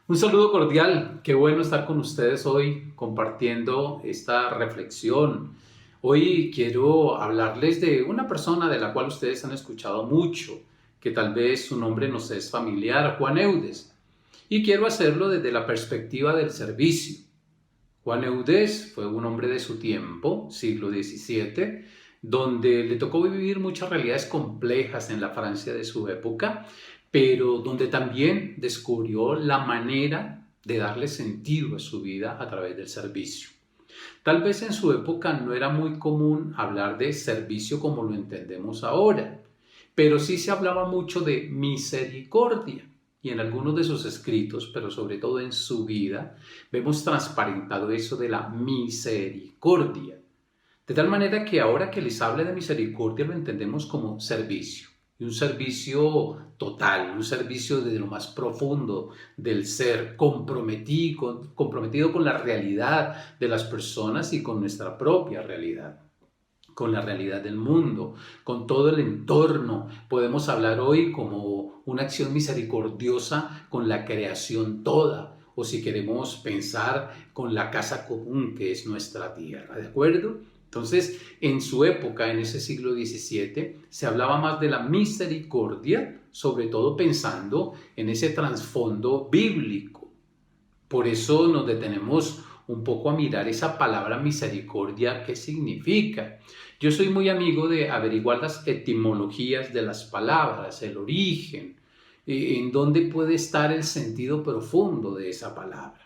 Un saludo cordial, qué bueno estar con ustedes hoy compartiendo esta reflexión. Hoy quiero hablarles de una persona de la cual ustedes han escuchado mucho, que tal vez su nombre nos es familiar, Juan Eudes. Y quiero hacerlo desde la perspectiva del servicio. Juan Eudes fue un hombre de su tiempo, siglo XVII, donde le tocó vivir muchas realidades complejas en la Francia de su época, pero donde también descubrió la manera de darle sentido a su vida a través del servicio. Tal vez en su época no era muy común hablar de servicio como lo entendemos ahora, pero sí se hablaba mucho de misericordia. Y en algunos de sus escritos, pero sobre todo en su vida, vemos transparentado eso de la misericordia. De tal manera que ahora que les hable de misericordia lo entendemos como servicio. Y un servicio total, un servicio desde lo más profundo del ser, comprometido con la realidad de las personas y con nuestra propia realidad, con la realidad del mundo, con todo el entorno. Podemos hablar hoy como una acción misericordiosa con la creación toda, o si queremos pensar con la casa común que es nuestra tierra, ¿de acuerdo? Entonces, en su época, en ese siglo XVII, se hablaba más de la misericordia, sobre todo pensando en ese trasfondo bíblico. Por eso nos detenemos un poco a mirar esa palabra misericordia, ¿qué significa? Yo soy muy amigo de averiguar las etimologías de las palabras, el origen, en dónde puede estar el sentido profundo de esa palabra.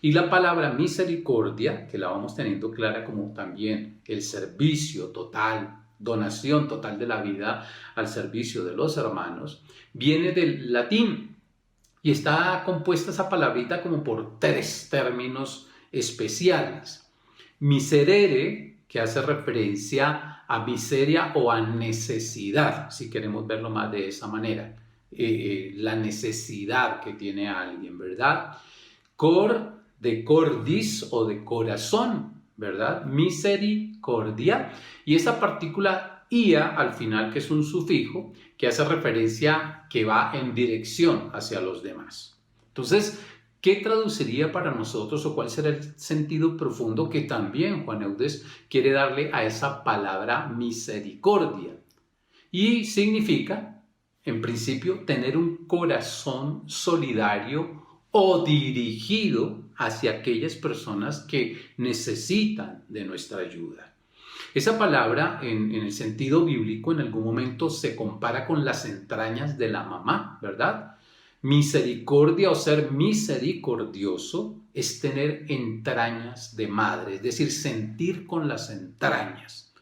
Y la palabra misericordia, que la vamos teniendo clara como también el servicio total, donación total de la vida al servicio de los hermanos, viene del latín y está compuesta esa palabrita como por tres términos especiales. Miserere, que hace referencia a miseria o a necesidad, si queremos verlo más de esa manera, la necesidad que tiene alguien, ¿verdad? Cor, de cordis o de corazón, ¿verdad? Misericordia. Y esa partícula ia al final, que es un sufijo, que hace referencia que va en dirección hacia los demás. Entonces, ¿qué traduciría para nosotros o cuál será el sentido profundo que también Juan Eudes quiere darle a esa palabra misericordia? Y significa, en principio, tener un corazón solidario o dirigido hacia aquellas personas que necesitan de nuestra ayuda. Esa palabra, en el sentido bíblico, en algún momento se compara con las entrañas de la mamá, ¿verdad? Misericordia o ser misericordioso es tener entrañas de madre, es decir, sentir con las entrañas.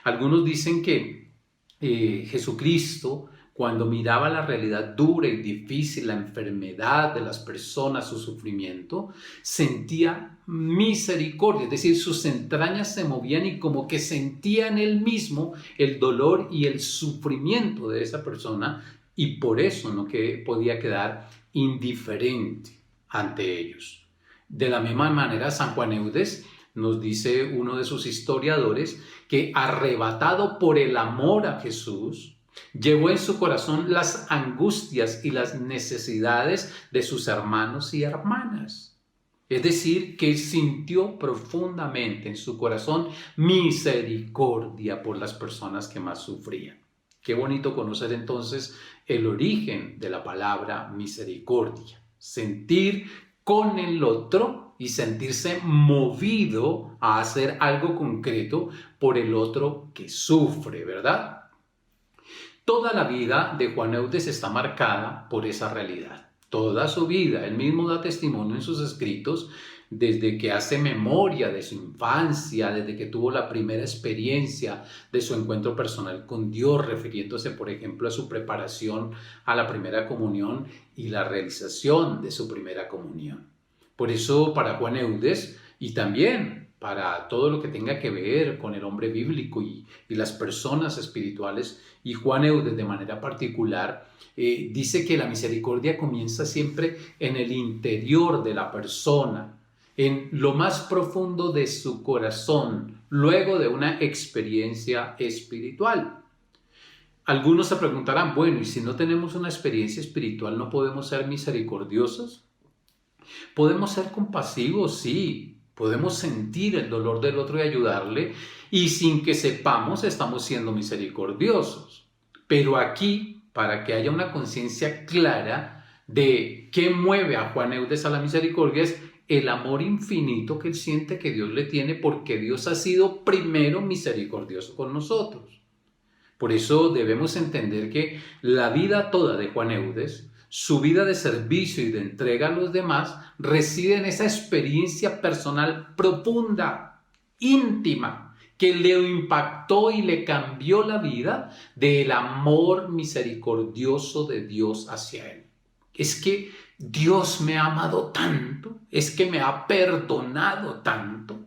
Algunos dicen que Jesucristo, cuando miraba la realidad dura y difícil, la enfermedad de las personas, su sufrimiento, sentía misericordia, es decir, sus entrañas se movían y como que sentía en él mismo el dolor y el sufrimiento de esa persona y por eso no podía quedar indiferente ante ellos. De la misma manera, San Juan Eudes nos dice uno de sus historiadores que arrebatado por el amor a Jesús, llevó en su corazón las angustias y las necesidades de sus hermanos y hermanas. Es decir, que sintió profundamente en su corazón misericordia por las personas que más sufrían. Qué bonito conocer entonces el origen de la palabra misericordia. Sentir con el otro y sentirse movido a hacer algo concreto por el otro que sufre, ¿verdad? Toda la vida de Juan Eudes está marcada por esa realidad. Toda su vida, él mismo da testimonio en sus escritos, desde que hace memoria de su infancia, desde que tuvo la primera experiencia de su encuentro personal con Dios, refiriéndose, por ejemplo, a su preparación a la primera comunión y la realización de su primera comunión. Por eso, para Juan Eudes, y también para todo lo que tenga que ver con el hombre bíblico y las personas espirituales, y Juan Eudes de manera particular, dice que la misericordia comienza siempre en el interior de la persona, en lo más profundo de su corazón, luego de una experiencia espiritual. Algunos se preguntarán, bueno, ¿y si no tenemos una experiencia espiritual no podemos ser misericordiosos? Podemos ser compasivos, sí. Podemos sentir el dolor del otro y ayudarle, y sin que sepamos estamos siendo misericordiosos. Pero aquí, para que haya una conciencia clara de qué mueve a Juan Eudes a la misericordia, es el amor infinito que él siente que Dios le tiene, porque Dios ha sido primero misericordioso con nosotros. Por eso debemos entender que la vida toda de Juan Eudes, su vida de servicio y de entrega a los demás, reside en esa experiencia personal profunda, íntima, que le impactó y le cambió la vida del amor misericordioso de Dios hacia él. Es que Dios me ha amado tanto, es que me ha perdonado tanto,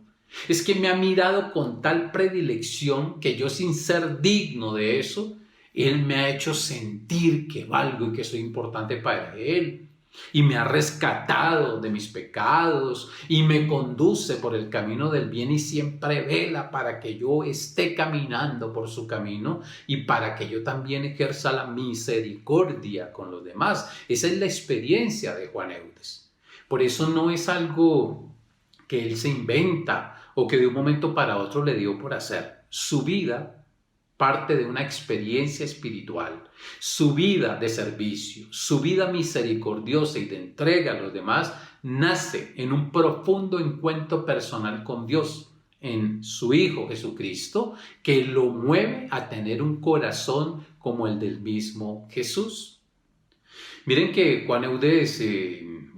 es que me ha mirado con tal predilección que yo, sin ser digno de eso, Él me ha hecho sentir que valgo y que soy importante para Él. Y me ha rescatado de mis pecados y me conduce por el camino del bien y siempre vela para que yo esté caminando por su camino y para que yo también ejerza la misericordia con los demás. Esa es la experiencia de Juan Eudes. Por eso no es algo que él se inventa o que de un momento para otro le dio por hacer. Su vida parte de una experiencia espiritual, su vida de servicio, su vida misericordiosa y de entrega a los demás, nace en un profundo encuentro personal con Dios, en su Hijo Jesucristo, que lo mueve a tener un corazón como el del mismo Jesús. Miren que Juan Eudes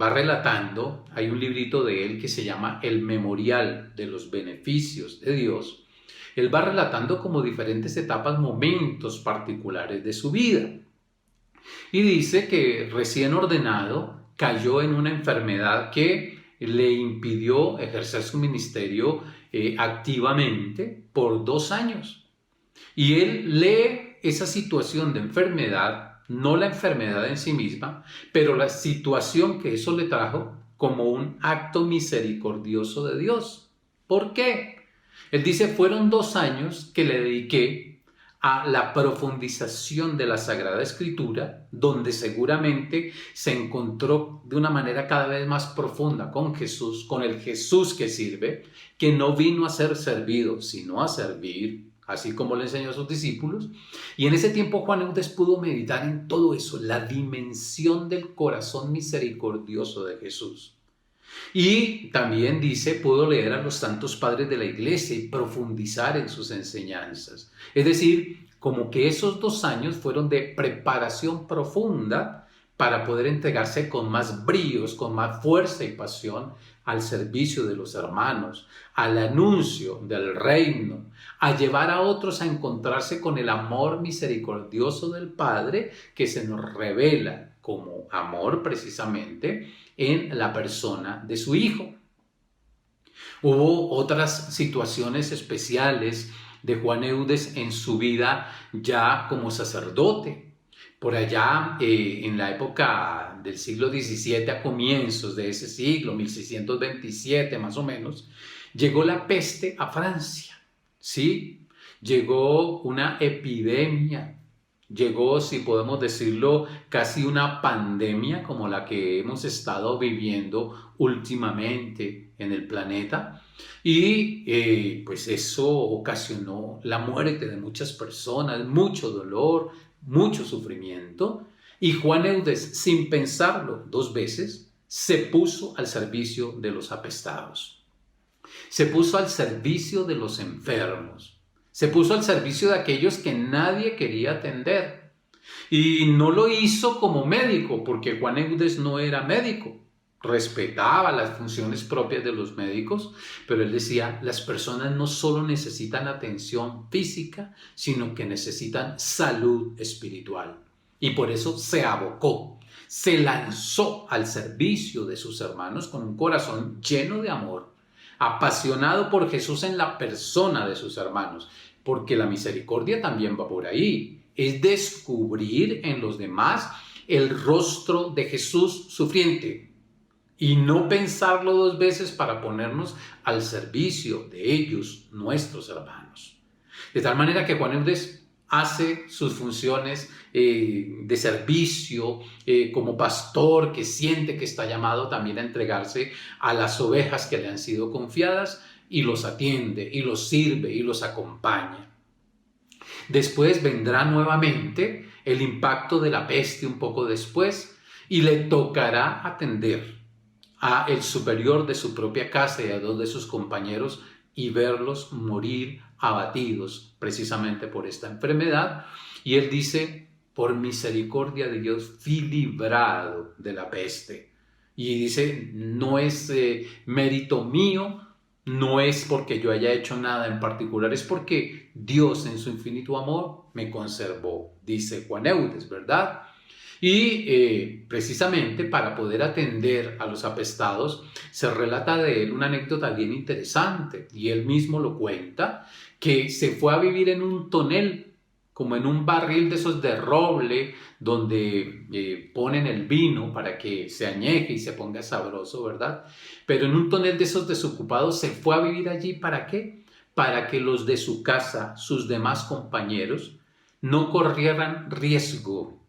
va relatando, hay un librito de él que se llama El Memorial de los Beneficios de Dios. Él va relatando como diferentes etapas, momentos particulares de su vida. Y dice que recién ordenado cayó en una enfermedad que le impidió ejercer su ministerio activamente por 2 años. Y él lee esa situación de enfermedad, no la enfermedad en sí misma, pero la situación que eso le trajo como un acto misericordioso de Dios. ¿Por qué? Él dice, fueron 2 años que le dediqué a la profundización de la Sagrada Escritura, donde seguramente se encontró de una manera cada vez más profunda con Jesús, con el Jesús que sirve, que no vino a ser servido, sino a servir, así como le enseñó a sus discípulos. Y en ese tiempo Juan Eudes pudo meditar en todo eso, la dimensión del corazón misericordioso de Jesús. Y también dice, pudo leer a los santos padres de la iglesia y profundizar en sus enseñanzas. Es decir, como que esos 2 años fueron de preparación profunda para poder entregarse con más bríos, con más fuerza y pasión al servicio de los hermanos, al anuncio del reino, a llevar a otros a encontrarse con el amor misericordioso del Padre que se nos revela como amor precisamente en la persona de su Hijo. Hubo otras situaciones especiales de Juan Eudes en su vida ya como sacerdote. Por allá en la época del siglo XVII, a comienzos de ese siglo, 1627 más o menos, llegó la peste a Francia, ¿sí? Llegó una epidemia, llegó, si podemos decirlo, casi una pandemia como la que hemos estado viviendo últimamente en el planeta. Y pues eso ocasionó la muerte de muchas personas, mucho dolor, mucho sufrimiento. Y Juan Eudes, sin pensarlo 2 veces, se puso al servicio de los apestados. Se puso al servicio de los enfermos. Se puso al servicio de aquellos que nadie quería atender. Y no lo hizo como médico, porque Juan Eudes no era médico. Respetaba las funciones propias de los médicos, pero él decía, las personas no solo necesitan atención física, sino que necesitan salud espiritual. Y por eso se abocó, se lanzó al servicio de sus hermanos con un corazón lleno de amor, apasionado por Jesús en la persona de sus hermanos, porque la misericordia también va por ahí, es descubrir en los demás el rostro de Jesús sufriente y no pensarlo 2 veces para ponernos al servicio de ellos, nuestros hermanos. De tal manera que Juan Eudes hace sus funciones de servicio como pastor que siente que está llamado también a entregarse a las ovejas que le han sido confiadas y los atiende y los sirve y los acompaña. Después vendrá nuevamente el impacto de la peste un poco después y le tocará atender a el superior de su propia casa y a dos de sus compañeros y verlos morir abatidos precisamente por esta enfermedad. Y él dice, por misericordia de Dios fui librado de la peste. Y dice, no es mérito mío, no es porque yo haya hecho nada en particular, es porque Dios en su infinito amor me conservó, dice Juan Eudes, ¿verdad? Y precisamente para poder atender a los apestados, se relata de él una anécdota bien interesante, y él mismo lo cuenta, que se fue a vivir en un tonel, como en un barril de esos de roble, donde ponen el vino para que se añeje y se ponga sabroso, ¿verdad? Pero en un tonel de esos desocupados se fue a vivir allí, ¿para qué? Para que los de su casa, sus demás compañeros, no corrieran riesgo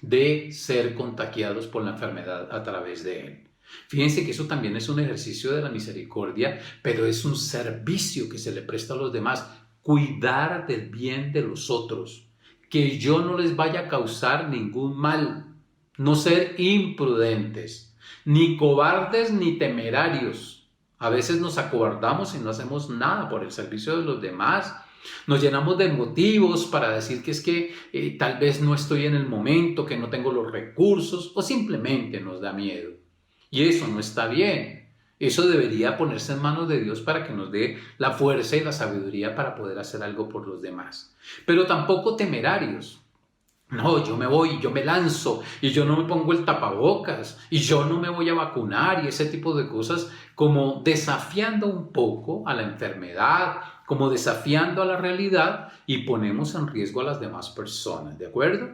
de ser contagiados por la enfermedad a través de él. Fíjense que eso también es un ejercicio de la misericordia, pero es un servicio que se le presta a los demás. Cuidar del bien de los otros, que yo no les vaya a causar ningún mal, no ser imprudentes, ni cobardes ni temerarios. A veces nos acobardamos y no hacemos nada por el servicio de los demás. Nos llenamos de motivos para decir que es que tal vez no estoy en el momento, que no tengo los recursos, o simplemente nos da miedo. Y eso no está bien. Eso debería ponerse en manos de Dios para que nos dé la fuerza y la sabiduría para poder hacer algo por los demás. Pero tampoco temerarios. No, yo me voy, yo me lanzo y yo no me pongo el tapabocas y yo no me voy a vacunar y ese tipo de cosas, como desafiando un poco a la enfermedad, como desafiando a la realidad, y ponemos en riesgo a las demás personas, ¿de acuerdo?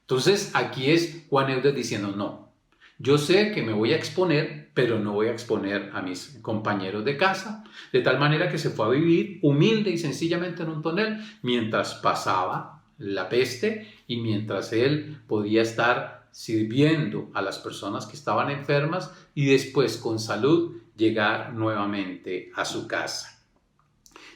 Entonces aquí es Juan Eudes diciendo, no, yo sé que me voy a exponer, pero no voy a exponer a mis compañeros de casa, de tal manera que se fue a vivir humilde y sencillamente en un tonel mientras pasaba la peste y mientras él podía estar sirviendo a las personas que estaban enfermas y después con salud llegar nuevamente a su casa.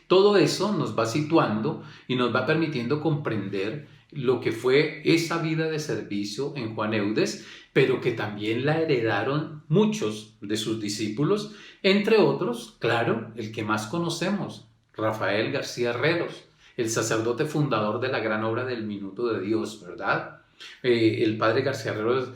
Todo eso nos va situando y nos va permitiendo comprender lo que fue esa vida de servicio en Juan Eudes, pero que también la heredaron muchos de sus discípulos, entre otros, claro, el que más conocemos, Rafael García Herreros, el sacerdote fundador de la gran obra del Minuto de Dios, ¿verdad? El padre García Herreros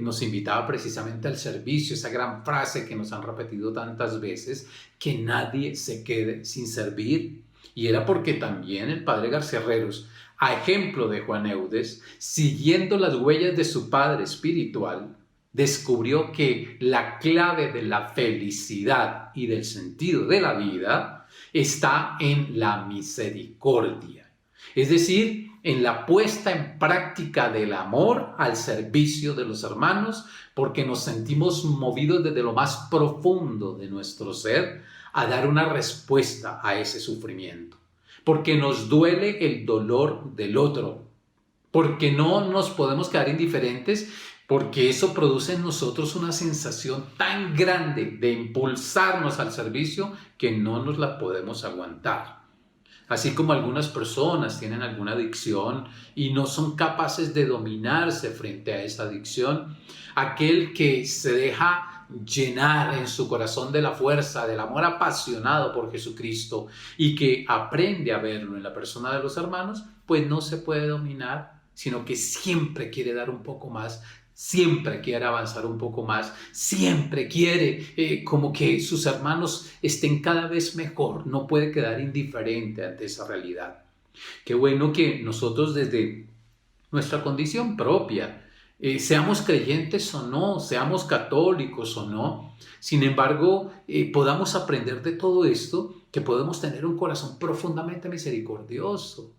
nos invitaba precisamente al servicio, esa gran frase que nos han repetido tantas veces, que nadie se quede sin servir. Y era porque también el padre García Herreros, a ejemplo de Juan Eudes, siguiendo las huellas de su padre espiritual, descubrió que la clave de la felicidad y del sentido de la vida está en la misericordia, es decir, en la puesta en práctica del amor al servicio de los hermanos, porque nos sentimos movidos desde lo más profundo de nuestro ser a dar una respuesta a ese sufrimiento, porque nos duele el dolor del otro, porque no nos podemos quedar indiferentes, porque eso produce en nosotros una sensación tan grande de impulsarnos al servicio que no nos la podemos aguantar. Así como algunas personas tienen alguna adicción y no son capaces de dominarse frente a esa adicción, aquel que se deja llenar en su corazón de la fuerza, del amor apasionado por Jesucristo y que aprende a verlo en la persona de los hermanos, pues no se puede dominar, sino que siempre quiere dar un poco más, siempre quiere avanzar un poco más, siempre quiere como que sus hermanos estén cada vez mejor, no puede quedar indiferente ante esa realidad. Qué bueno que nosotros desde nuestra condición propia, seamos creyentes o no, seamos católicos o no, sin embargo, podamos aprender de todo esto, que podemos tener un corazón profundamente misericordioso,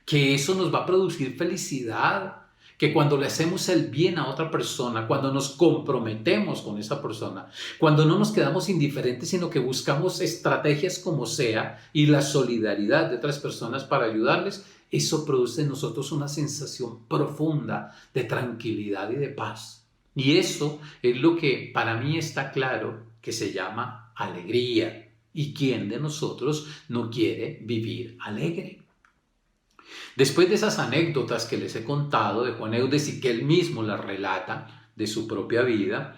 que eso nos va a producir felicidad, que cuando le hacemos el bien a otra persona, cuando nos comprometemos con esa persona, cuando no nos quedamos indiferentes, sino que buscamos estrategias como sea y la solidaridad de otras personas para ayudarles, eso produce en nosotros una sensación profunda de tranquilidad y de paz. Y eso es lo que para mí está claro que se llama alegría. ¿Y quién de nosotros no quiere vivir alegre? Después de esas anécdotas que les he contado de Juan Eudes y que él mismo las relata de su propia vida,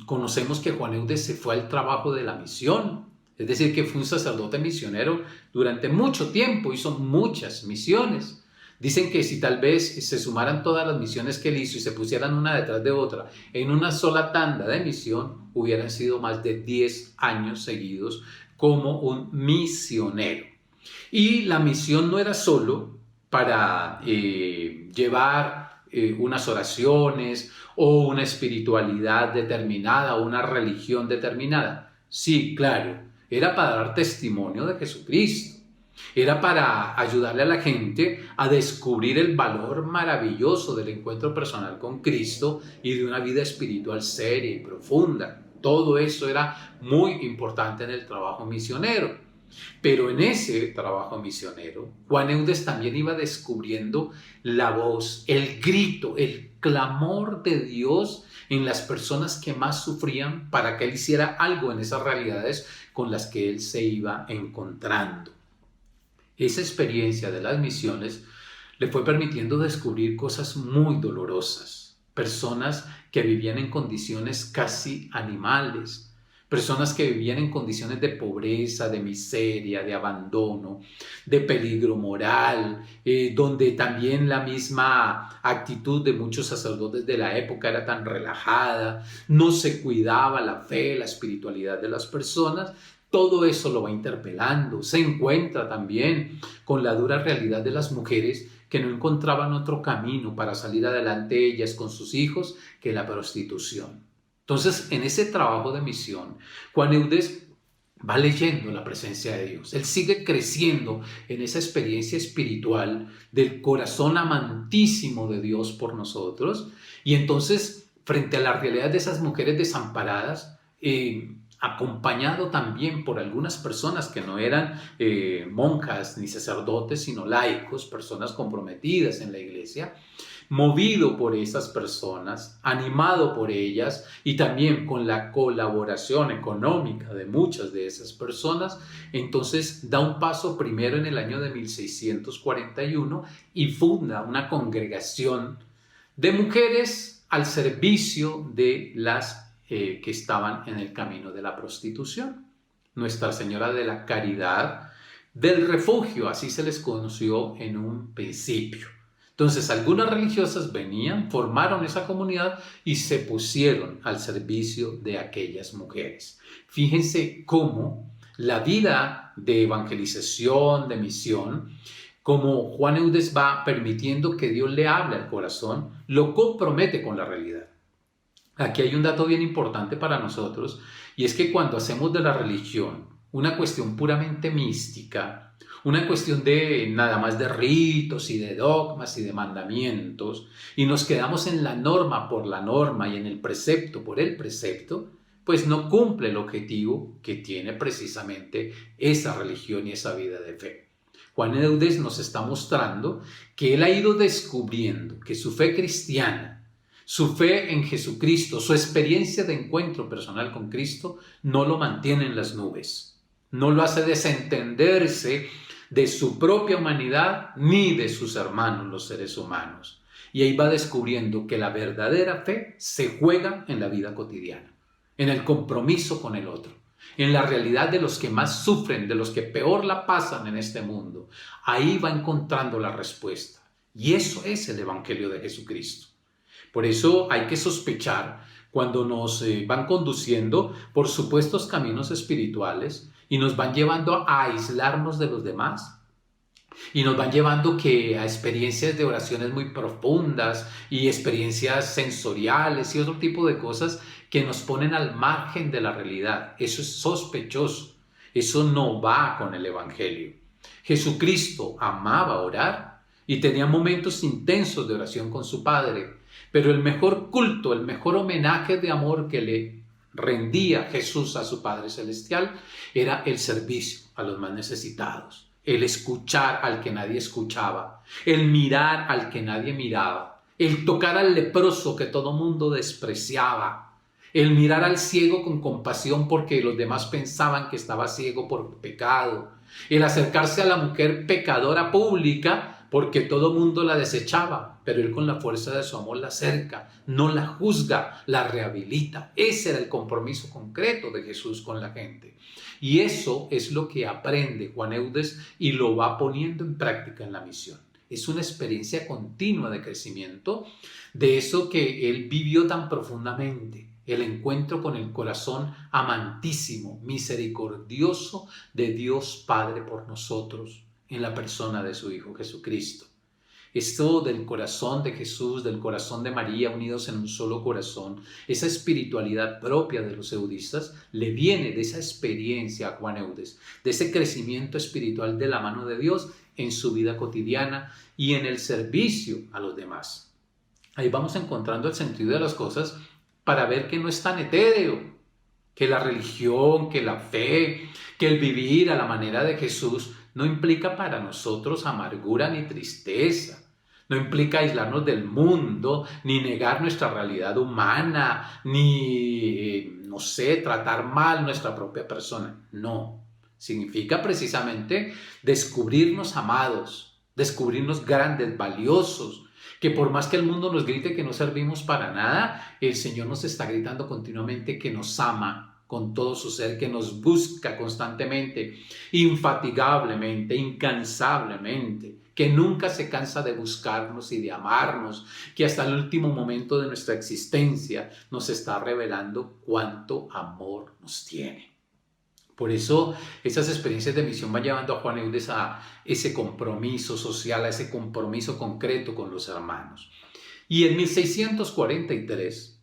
conocemos que Juan Eudes se fue al trabajo de la misión, es decir, que fue un sacerdote misionero durante mucho tiempo, hizo muchas misiones. Dicen que si tal vez se sumaran todas las misiones que él hizo y se pusieran una detrás de otra en una sola tanda de misión, hubieran sido más de 10 años seguidos como un misionero. Y la misión no era solo para llevar unas oraciones o una espiritualidad determinada o una religión determinada. Sí, claro, era para dar testimonio de Jesucristo. Era para ayudarle a la gente a descubrir el valor maravilloso del encuentro personal con Cristo y de una vida espiritual seria y profunda. Todo eso era muy importante en el trabajo misionero. Pero en ese trabajo misionero, Juan Eudes también iba descubriendo la voz, el grito, el clamor de Dios en las personas que más sufrían para que él hiciera algo en esas realidades con las que él se iba encontrando. Esa experiencia de las misiones le fue permitiendo descubrir cosas muy dolorosas, personas que vivían en condiciones casi animales, personas que vivían en condiciones de pobreza, de miseria, de abandono, de peligro moral, donde también la misma actitud de muchos sacerdotes de la época era tan relajada, no se cuidaba la fe, la espiritualidad de las personas. Todo eso lo va interpelando. Se encuentra también con la dura realidad de las mujeres que no encontraban otro camino para salir adelante ellas con sus hijos que la prostitución. Entonces, en ese trabajo de misión, Juan Eudes va leyendo la presencia de Dios. Él sigue creciendo en esa experiencia espiritual del corazón amantísimo de Dios por nosotros. Y entonces, frente a la realidad de esas mujeres desamparadas, acompañado también por algunas personas que no eran monjas ni sacerdotes, sino laicos, personas comprometidas en la iglesia, movido por esas personas, animado por ellas y también con la colaboración económica de muchas de esas personas, entonces da un paso primero en el año de 1641 y funda una congregación de mujeres al servicio de las que estaban en el camino de la prostitución. Nuestra Señora de la Caridad del Refugio, así se les conoció en un principio. Entonces, algunas religiosas venían, formaron esa comunidad y se pusieron al servicio de aquellas mujeres. Fíjense cómo la vida de evangelización, de misión, como Juan Eudes va permitiendo que Dios le hable al corazón, lo compromete con la realidad. Aquí hay un dato bien importante para nosotros, y es que cuando hacemos de la religión una cuestión puramente mística, una cuestión de nada más de ritos y de dogmas y de mandamientos, y nos quedamos en la norma por la norma y en el precepto por el precepto, pues no cumple el objetivo que tiene precisamente esa religión y esa vida de fe. Juan Eudes nos está mostrando que él ha ido descubriendo que su fe cristiana, su fe en Jesucristo, su experiencia de encuentro personal con Cristo, no lo mantiene en las nubes, no lo hace desentenderse de su propia humanidad ni de sus hermanos, los seres humanos. Y ahí va descubriendo que la verdadera fe se juega en la vida cotidiana, en el compromiso con el otro, en la realidad de los que más sufren, de los que peor la pasan en este mundo. Ahí va encontrando la respuesta. Y eso es el Evangelio de Jesucristo. Por eso hay que sospechar cuando nos van conduciendo por supuestos caminos espirituales y nos van llevando a aislarnos de los demás y nos van llevando a experiencias de oraciones muy profundas y experiencias sensoriales y otro tipo de cosas que nos ponen al margen de la realidad. Eso es sospechoso, eso no va con el Evangelio. Jesucristo amaba orar y tenía momentos intensos de oración con su Padre. Pero el mejor culto, el mejor homenaje de amor que le rendía Jesús a su Padre Celestial era el servicio a los más necesitados, el escuchar al que nadie escuchaba, el mirar al que nadie miraba, el tocar al leproso que todo mundo despreciaba, el mirar al ciego con compasión porque los demás pensaban que estaba ciego por pecado, el acercarse a la mujer pecadora pública porque todo mundo la desechaba, pero él con la fuerza de su amor la acerca, no la juzga, la rehabilita. Ese era el compromiso concreto de Jesús con la gente. Y eso es lo que aprende Juan Eudes y lo va poniendo en práctica en la misión. Es una experiencia continua de crecimiento de eso que él vivió tan profundamente. El encuentro con el corazón amantísimo, misericordioso de Dios Padre por nosotros en la persona de su Hijo Jesucristo. Esto del corazón de Jesús, del corazón de María unidos en un solo corazón, esa espiritualidad propia de los eudistas, le viene de esa experiencia a Juan Eudes, de ese crecimiento espiritual de la mano de Dios en su vida cotidiana y en el servicio a los demás. Ahí vamos encontrando el sentido de las cosas para ver que no es tan etéreo, que la religión, que la fe, que el vivir a la manera de Jesús no implica para nosotros amargura ni tristeza. No implica aislarnos del mundo, ni negar nuestra realidad humana, ni, tratar mal nuestra propia persona. No. Significa precisamente descubrirnos amados, descubrirnos grandes, valiosos, que por más que el mundo nos grite que no servimos para nada, el Señor nos está gritando continuamente que nos ama con todo su ser, que nos busca constantemente, infatigablemente, incansablemente, que nunca se cansa de buscarnos y de amarnos, que hasta el último momento de nuestra existencia nos está revelando cuánto amor nos tiene. Por eso esas experiencias de misión van llevando a Juan Eudes a ese compromiso social, a ese compromiso concreto con los hermanos. Y en 1643,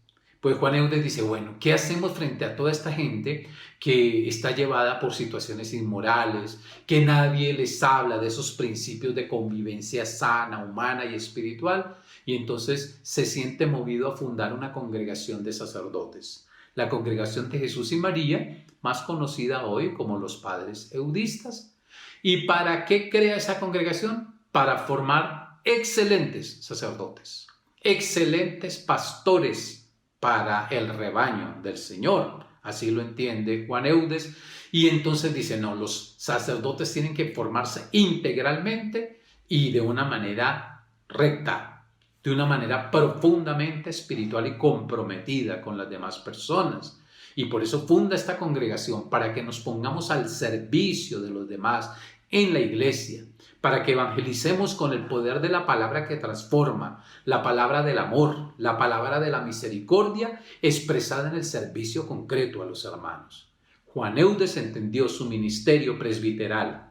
pues Juan Eudes dice, bueno, ¿qué hacemos frente a toda esta gente que está llevada por situaciones inmorales, que nadie les habla de esos principios de convivencia sana, humana y espiritual? Y entonces se siente movido a fundar una congregación de sacerdotes, la Congregación de Jesús y María, más conocida hoy como los Padres Eudistas. ¿Y para qué crea esa congregación? Para formar excelentes sacerdotes, excelentes pastores para el rebaño del Señor. Así lo entiende Juan Eudes. Y entonces dice, no, los sacerdotes tienen que formarse integralmente y de una manera recta, de una manera profundamente espiritual y comprometida con las demás personas. Y por eso funda esta congregación, para que nos pongamos al servicio de los demás en la iglesia, para que evangelicemos con el poder de la palabra que transforma, la palabra del amor, la palabra de la misericordia expresada en el servicio concreto a los hermanos. Juan Eudes entendió su ministerio presbiteral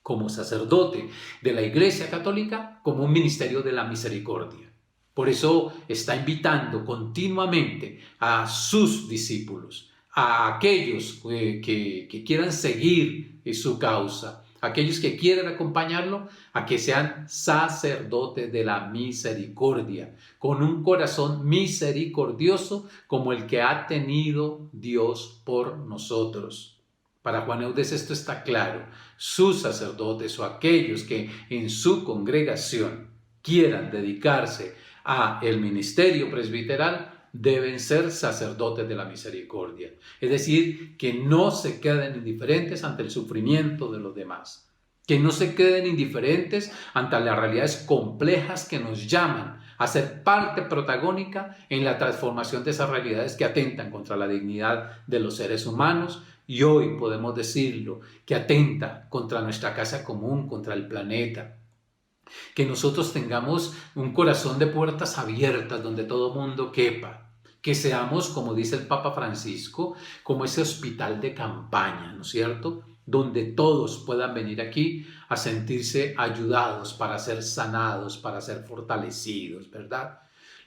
como sacerdote de la Iglesia Católica como un ministerio de la misericordia. Por eso está invitando continuamente a sus discípulos, a aquellos que quieran seguir su causa, aquellos que quieran acompañarlo, a que sean sacerdotes de la misericordia, con un corazón misericordioso como el que ha tenido Dios por nosotros. Para Juan Eudes esto está claro. Sus sacerdotes o aquellos que en su congregación quieran dedicarse a el ministerio presbiteral deben ser sacerdotes de la misericordia. Es decir, que no se queden indiferentes ante el sufrimiento de los demás, que no se queden indiferentes ante las realidades complejas que nos llaman a ser parte protagónica en la transformación de esas realidades que atentan contra la dignidad de los seres humanos. Y hoy podemos decirlo, que atenta contra nuestra casa común, contra el planeta. Que nosotros tengamos un corazón de puertas abiertas donde todo mundo quepa. Que seamos, como dice el Papa Francisco, como ese hospital de campaña, ¿no es cierto? Donde todos puedan venir aquí a sentirse ayudados para ser sanados, para ser fortalecidos, ¿verdad?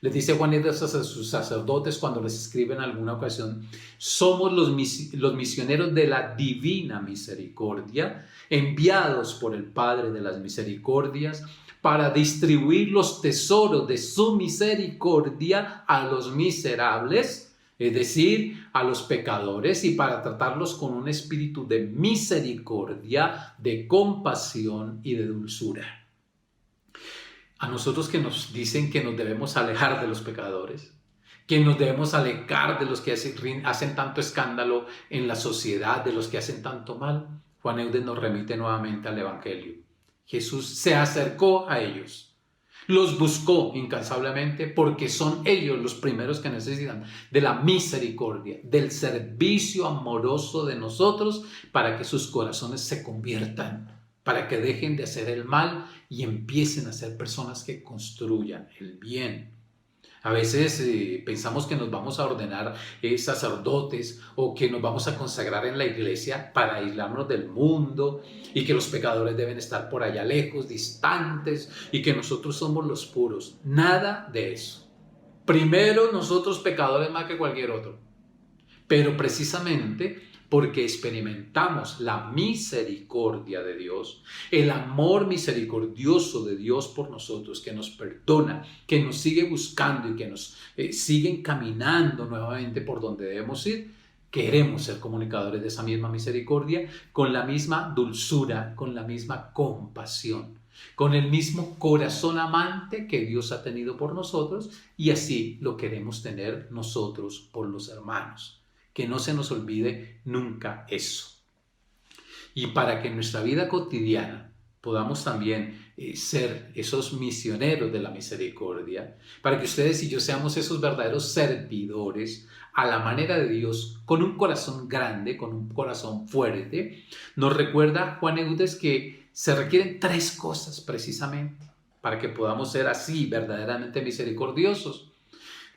Les dice Juan a sus sacerdotes cuando les escribe en alguna ocasión: somos los misioneros de la divina misericordia, enviados por el Padre de las misericordias para distribuir los tesoros de su misericordia a los miserables, es decir, a los pecadores, y para tratarlos con un espíritu de misericordia, de compasión y de dulzura. A nosotros que nos dicen que nos debemos alejar de los pecadores, que nos debemos alejar de los que hacen tanto escándalo en la sociedad, de los que hacen tanto mal, Juan Eudes nos remite nuevamente al Evangelio. Jesús se acercó a ellos, los buscó incansablemente, porque son ellos los primeros que necesitan de la misericordia, del servicio amoroso de nosotros, para que sus corazones se conviertan, para que dejen de hacer el mal y empiecen a ser personas que construyan el bien. A veces pensamos que nos vamos a ordenar sacerdotes, o que nos vamos a consagrar en la iglesia para aislarnos del mundo, y que los pecadores deben estar por allá lejos, distantes, y que nosotros somos los puros. Nada de eso. Primero nosotros pecadores más que cualquier otro. Pero precisamente porque experimentamos la misericordia de Dios, el amor misericordioso de Dios por nosotros, que nos perdona, que nos sigue buscando y que nos sigue encaminando nuevamente por donde debemos ir, queremos ser comunicadores de esa misma misericordia, con la misma dulzura, con la misma compasión, con el mismo corazón amante que Dios ha tenido por nosotros, y así lo queremos tener nosotros por los hermanos. Que no se nos olvide nunca eso. Y para que en nuestra vida cotidiana podamos también ser esos misioneros de la misericordia, para que ustedes y yo seamos esos verdaderos servidores a la manera de Dios, con un corazón grande, con un corazón fuerte, nos recuerda Juan Eudes que se requieren 3 cosas precisamente para que podamos ser así verdaderamente misericordiosos.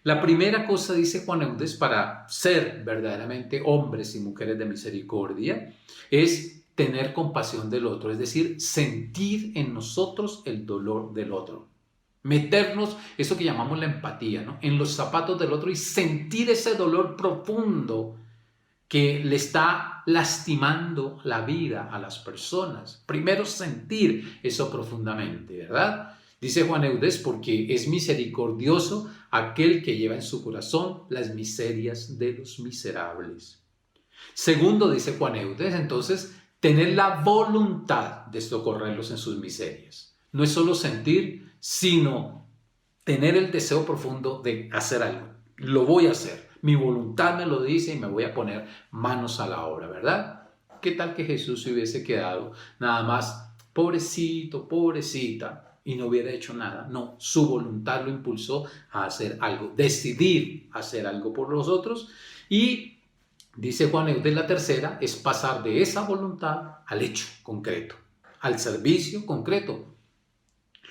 La primera cosa, dice Juan Eudes, para ser verdaderamente hombres y mujeres de misericordia, es tener compasión del otro, es decir, sentir en nosotros el dolor del otro. Meternos, eso que llamamos la empatía, ¿no?, en los zapatos del otro y sentir ese dolor profundo que le está lastimando la vida a las personas. Primero sentir eso profundamente, ¿verdad? Dice Juan Eudes, porque es misericordioso aquel que lleva en su corazón las miserias de los miserables. Segundo, dice Juan Eudes, entonces, tener la voluntad de socorrerlos en sus miserias. No es solo sentir, sino tener el deseo profundo de hacer algo. Lo voy a hacer. Mi voluntad me lo dice y me voy a poner manos a la obra, ¿verdad? ¿Qué tal que Jesús se hubiese quedado nada más, pobrecito, pobrecita, y no hubiera hecho nada? No, su voluntad lo impulsó a hacer algo, decidir hacer algo por los otros. Y dice Juan Eudes, la tercera es pasar de esa voluntad al hecho concreto, al servicio concreto.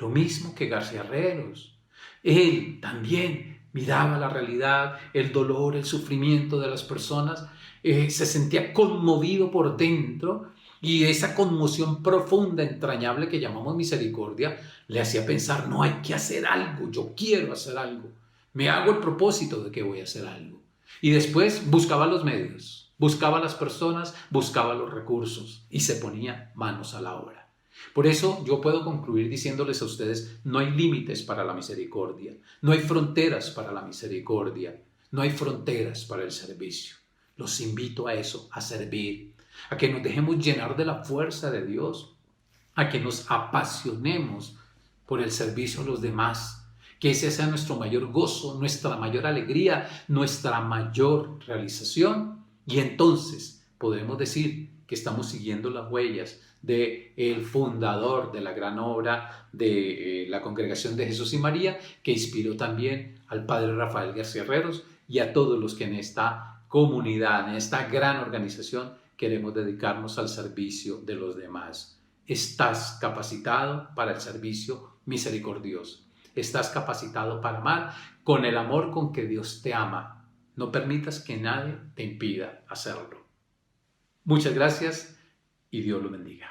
Lo mismo que García Herreros. Él también miraba la realidad, el dolor, el sufrimiento de las personas, se sentía conmovido por dentro, y esa conmoción profunda, entrañable que llamamos misericordia, le hacía pensar: no, hay que hacer algo, yo quiero hacer algo, me hago el propósito de que voy a hacer algo. Y después buscaba los medios, buscaba las personas, buscaba los recursos y se ponía manos a la obra. Por eso yo puedo concluir diciéndoles a ustedes: no hay límites para la misericordia, no hay fronteras para la misericordia, no hay fronteras para el servicio. Los invito a eso, a servir, a que nos dejemos llenar de la fuerza de Dios, a que nos apasionemos por el servicio a los demás, que ese sea nuestro mayor gozo, nuestra mayor alegría, nuestra mayor realización. Y entonces podremos decir que estamos siguiendo las huellas del fundador de la gran obra de la Congregación de Jesús y María, que inspiró también al padre Rafael García Herreros y a todos los que en esta comunidad, en esta gran organización, queremos dedicarnos al servicio de los demás. Estás capacitado para el servicio misericordioso. Estás capacitado para amar con el amor con que Dios te ama. No permitas que nadie te impida hacerlo. Muchas gracias y Dios lo bendiga.